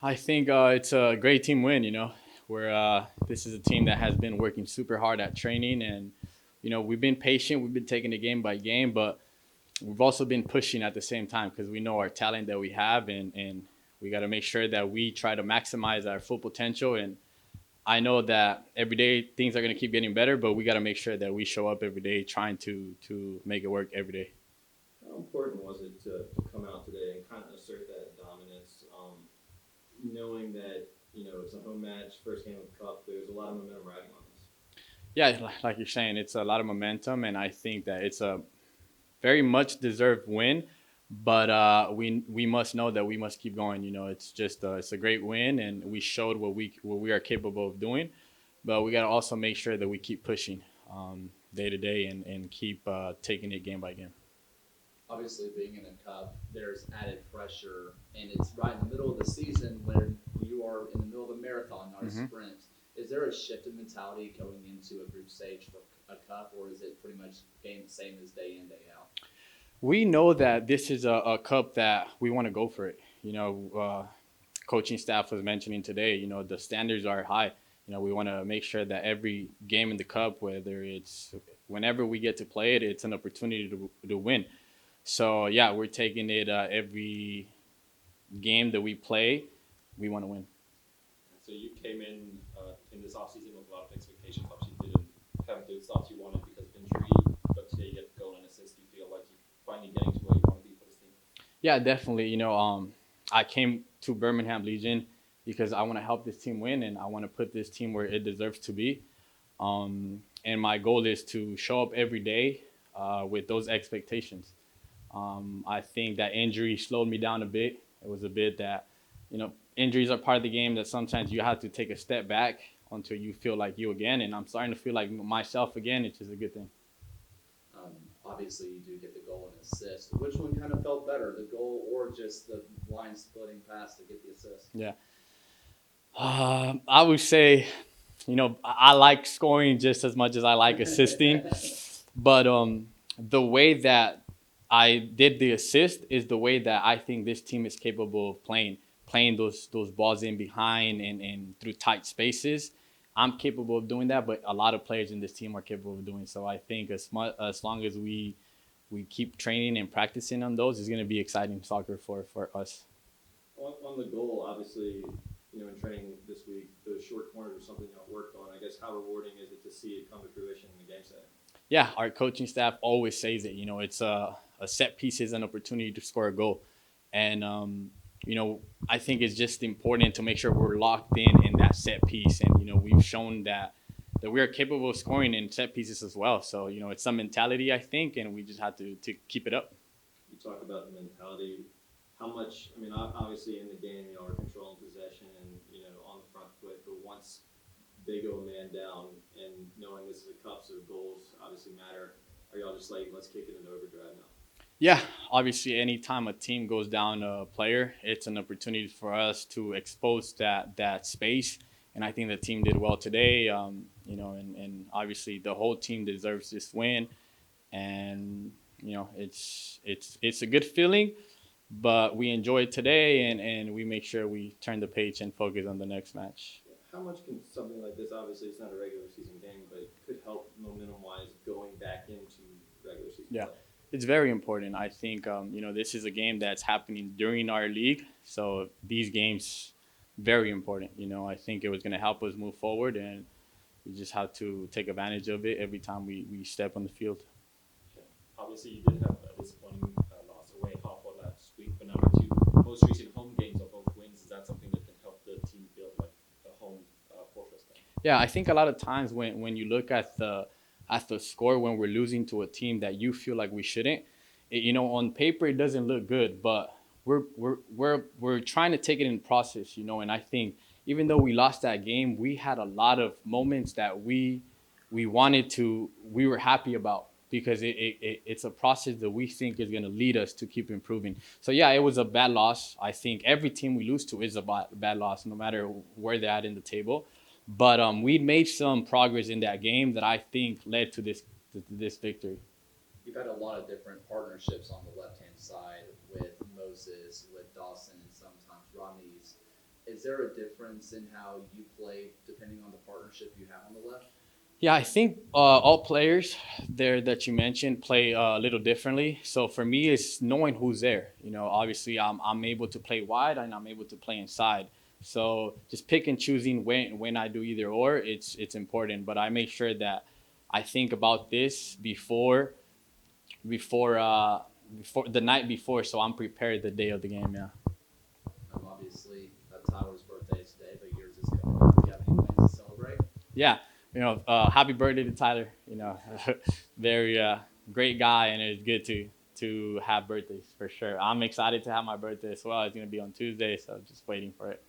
I think it's a great team win. Where this is a team that has been working super hard at training, and we've been patient. We've been taking it game by game, but we've also been pushing at the same time because we know our talent that we have, and we got to make sure that we try to maximize our full potential. And I know that every day things are going to keep getting better, but we got to make sure that we show up every day trying to make it work every day. How important was it to come out today and kind of assert that dominance, knowing that it's a home match, first game of the cup. There's a lot of momentum riding on this. Yeah, like you're saying, it's a lot of momentum, and I think that it's a very much deserved win. But we must know that we must keep going. It's just it's a great win, and we showed what we are capable of doing. But we got to also make sure that we keep pushing day to day and keep taking it game by game. Obviously, being in a cup, there's added pressure, and it's right in the middle of the season when you are in the middle of a marathon, not a Hmm. sprint. Is there a shift in mentality going into a group stage for a cup, or is it pretty much game same as day in, day out? We know that this is a cup that we want to go for it. Coaching staff was mentioning today. The standards are high. We want to make sure that every game in the cup, whether it's whenever we get to play it, it's an opportunity to win. So yeah, we're taking it every game that we play. We want to win. So you came in this offseason with a lot of expectations. Obviously, didn't have the stuff you wanted because of injury, but today you get the goal and assist. You feel like you're finally getting to where you want to be for this team. Yeah, definitely. I came to Birmingham Legion because I want to help this team win and I want to put this team where it deserves to be. And my goal is to show up every day with those expectations. I think that injury slowed me down a bit. It was a bit that, injuries are part of the game that sometimes you have to take a step back until you feel like you again. And I'm starting to feel like myself again, which is a good thing. Obviously, you do get the goal and assist. Which one kind of felt better, the goal or just the line splitting pass to get the assist? Yeah. I would say, I like scoring just as much as I like assisting. But the way that I did the assist is the way that I think this team is capable of playing those balls in behind and through tight spaces. I'm capable of doing that, but a lot of players in this team are capable of doing so. I think as long as we keep training and practicing on those, it's going to be exciting soccer for us. On the goal, obviously, in training this week, those short corners are something y'all worked on. I guess how rewarding is it to see it come to fruition in the game setting? Yeah, our coaching staff always says it. It's a set piece is an opportunity to score a goal, and I think it's just important to make sure we're locked in that set piece, and we've shown that we are capable of scoring in set pieces as well. So it's some mentality I think, and we just have to keep it up. You talk about the mentality. How much? I mean, obviously in the game, y'all are controlling possession and on the front foot. But once they go a man down, and knowing this is a cup, so goals obviously matter. Are y'all just like, let's kick it into overdrive now? Yeah, obviously, anytime a team goes down a player, it's an opportunity for us to expose that space. And I think the team did well today. And obviously the whole team deserves this win. And it's a good feeling, but we enjoy it today, and we make sure we turn the page and focus on the next match. How much can something like this? Obviously, it's not a regular season game, but it could help momentum-wise going back into regular season Yeah, play. it's very important. I think this is a game that's happening during our league, so these games very important. I think it was going to help us move forward, and we just have to take advantage of it every time we step on the field. Okay. Obviously, you did have a disappointing loss away half of last week, but now your two most recent home games are both wins. Is that something that can help the team build like a home fortress? Then? Yeah, I think a lot of times when you look at the score when we're losing to a team that you feel like we shouldn't, on paper it doesn't look good, but we're trying to take it in process, and I think even though we lost that game, we had a lot of moments that we were happy about because it's a process that we think is going to lead us to keep improving. So yeah, it was a bad loss. I think every team we lose to is a bad loss, no matter where they're at in the table. But we made some progress in that game that I think led to this victory. You've had a lot of different partnerships on the left hand side with Moses, with Dawson, and sometimes Ramiz. Is there a difference in how you play depending on the partnership you have on the left? Yeah, I think all players there that you mentioned play a little differently. So for me, it's knowing who's there. You know, obviously I'm able to play wide and I'm able to play inside. So just pick and choosing when I do either or, it's important. But I make sure that I think about this before the night before, so I'm prepared the day of the game. Yeah. Obviously, Tyler's birthday is today, but yours is coming up. Do you have any plans to celebrate? Yeah, happy birthday to Tyler. Very great guy, and it's good to have birthdays for sure. I'm excited to have my birthday as well. It's gonna be on Tuesday, so just waiting for it.